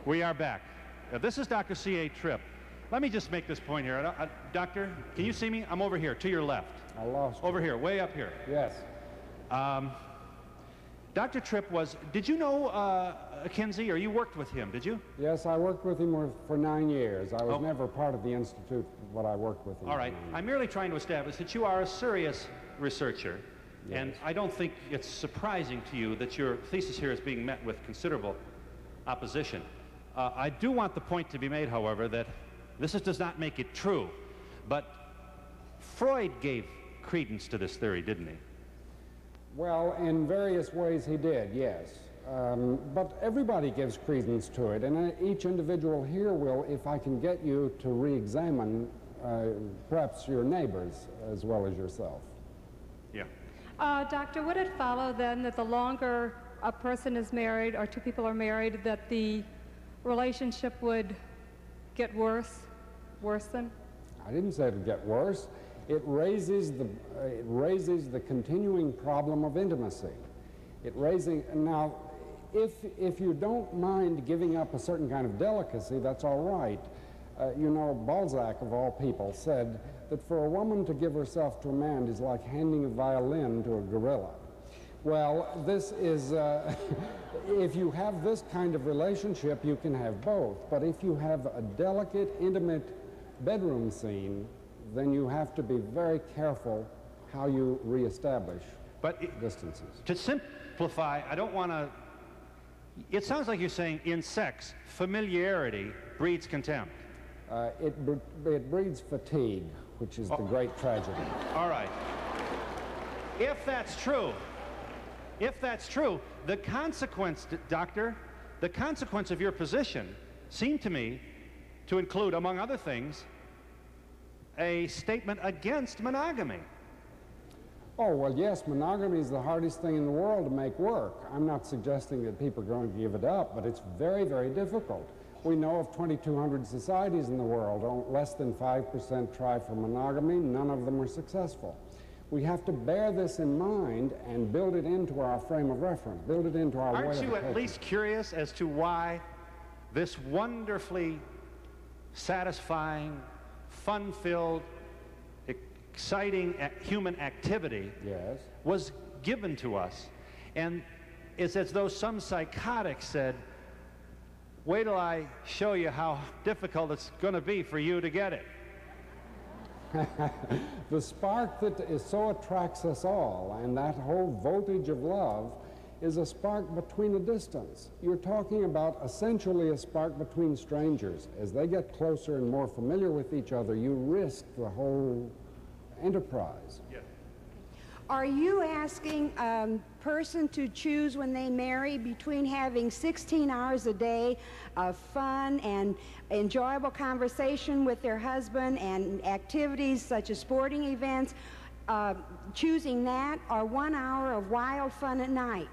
We are back. This is Dr. C.A. Tripp. Let me just make this point here. Doctor, can you see me? I'm over here, to your left. I lost you. Over here, way up here. Yes. Dr. Tripp did you know Kinsey, or you worked with him, did you? Yes, I worked with him for 9 years. I was never part of the institute, but I worked with him. All right. I'm merely trying to establish that you are a serious researcher, yes. And I don't think it's surprising to you that your thesis here is being met with considerable opposition. I do want the point to be made, however, that this does not make it true, but Freud gave credence to this theory, didn't he? Well, in various ways he did, yes. But everybody gives credence to it, and each individual here will, if I can get you to re-examine perhaps your neighbors as well as yourself. Yeah. Doctor, would it follow then that the longer a person is married, or two people are married, that the relationship would get worsen? I didn't say it would get worse. It raises the continuing problem of intimacy. Now, if you don't mind giving up a certain kind of delicacy, that's all right. You know, Balzac, of all people, said that for a woman to give herself to a man is like handing a violin to a gorilla. Well, this is, if you have this kind of relationship, you can have both. But if you have a delicate, intimate bedroom scene, then you have to be very careful how you reestablish distances. To simplify, I don't want to... It sounds like you're saying in sex, familiarity breeds contempt. It breeds fatigue, which is the great tragedy. All right. If that's true, the consequence, Doctor, the consequence of your position seemed to me to include, among other things, a statement against monogamy. Oh, well, yes, monogamy is the hardest thing in the world to make work. I'm not suggesting that people are going to give it up, but it's very, very difficult. We know of 2,200 societies in the world. Less than 5% try for monogamy. None of them are successful. We have to bear this in mind and build it into our frame of reference, build it into our way of Aren't you thinking. at least curious as to why this wonderfully satisfying, fun-filled, exciting human activity was given to us? And it's as though some psychotic said, wait till I show you how difficult it's going to be for you to get it. The spark that so attracts us all, and that whole voltage of love, is a spark between a distance. You're talking about essentially a spark between strangers. As they get closer and more familiar with each other, you risk the whole enterprise. Yeah. Are you asking a person to choose when they marry between having 16 hours a day of fun and enjoyable conversation with their husband and activities such as sporting events, choosing that, or 1 hour of wild fun at night?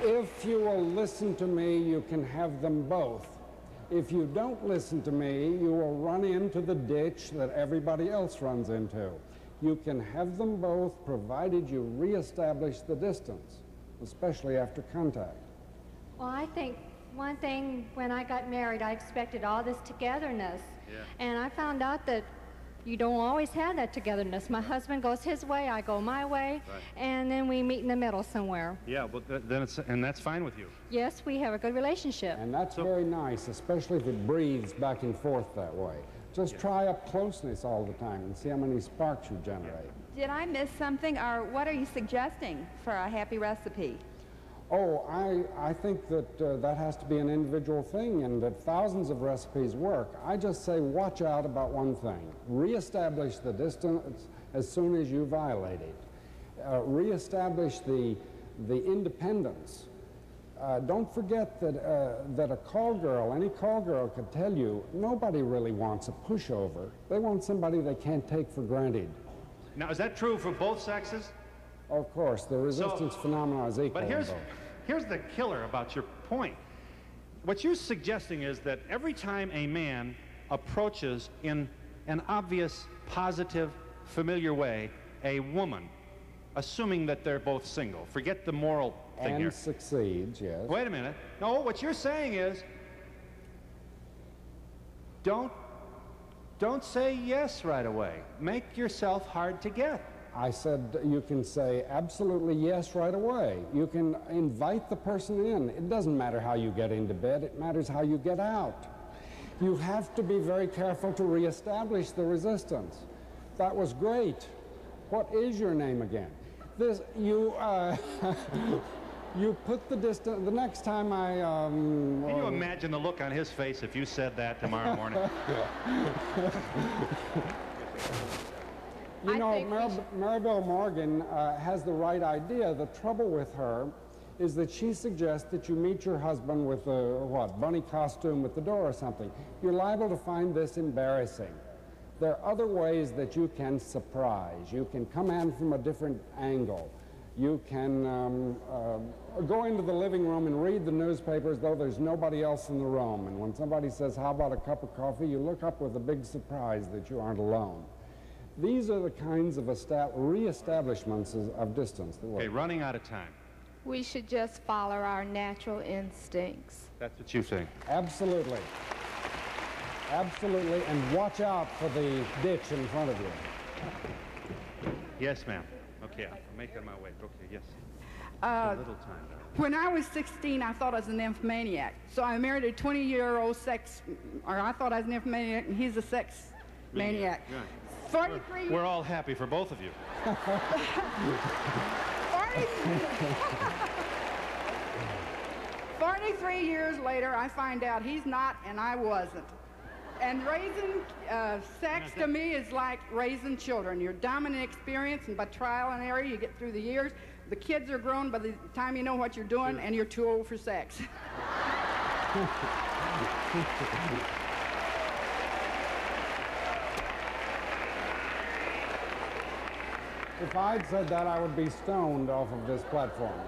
If you will listen to me, you can have them both. If you don't listen to me, you will run into the ditch that everybody else runs into. You can have them both, provided you reestablish the distance, especially after contact. Well, I think one thing, when I got married, I expected all this togetherness. Yeah. And I found out that you don't always have that togetherness. My husband goes his way, I go my way, right. And then we meet in the middle somewhere. Yeah, but then and that's fine with you. Yes, we have a good relationship. And that's very nice, especially if it breathes back and forth that way. Just try up closeness all the time and see how many sparks you generate. Did I miss something, or what are you suggesting for a happy recipe? Oh, I think that that has to be an individual thing, and that thousands of recipes work. I just say watch out about one thing. Reestablish the distance as soon as you violate it. Reestablish the independence. Don't forget that a call girl, any call girl could tell you, nobody really wants a pushover. They want somebody they can't take for granted. Now, is that true for both sexes? Of course, the resistance phenomenon is equal. But here's the killer about your point. What you're suggesting is that every time a man approaches in an obvious, positive, familiar way a woman, assuming that they're both single, forget the moral thing here. And succeeds, yes. Wait a minute. No, what you're saying is, don't say yes right away. Make yourself hard to get. I said you can say absolutely yes right away. You can invite the person in. It doesn't matter how you get into bed. It matters how you get out. You have to be very careful to reestablish the resistance. That was great. What is your name again? This, you put the distance, the next time I... Can you imagine the look on his face if you said that tomorrow morning? You know, Maribel Morgan has the right idea. The trouble with her is that she suggests that you meet your husband with a, bunny costume at the door or something. You're liable to find this embarrassing. There are other ways that you can surprise. You can come in from a different angle. You can go into the living room and read the newspaper as though there's nobody else in the room. And when somebody says, how about a cup of coffee, you look up with a big surprise that you aren't alone. These are the kinds of re-establishments of distance that work. Okay, running out of time. We should just follow our natural instincts. That's what you think. Absolutely. Absolutely, and watch out for the ditch in front of you. Yes, ma'am. Okay, I'm making my way. Okay, yes. A little time there. When I was 16, I thought I was an nymphomaniac. So I married a 20-year-old I thought I was an nymphomaniac, and he's a sex maniac. Yeah. 43 We're all happy for both of you. 43 years later, I find out he's not and I wasn't. And raising sex to me is like raising children. Your dominant experience, and by trial and error, you get through the years. The kids are grown by the time you know what you're doing, and you're too old for sex. If I'd said that, I would be stoned off of this platform.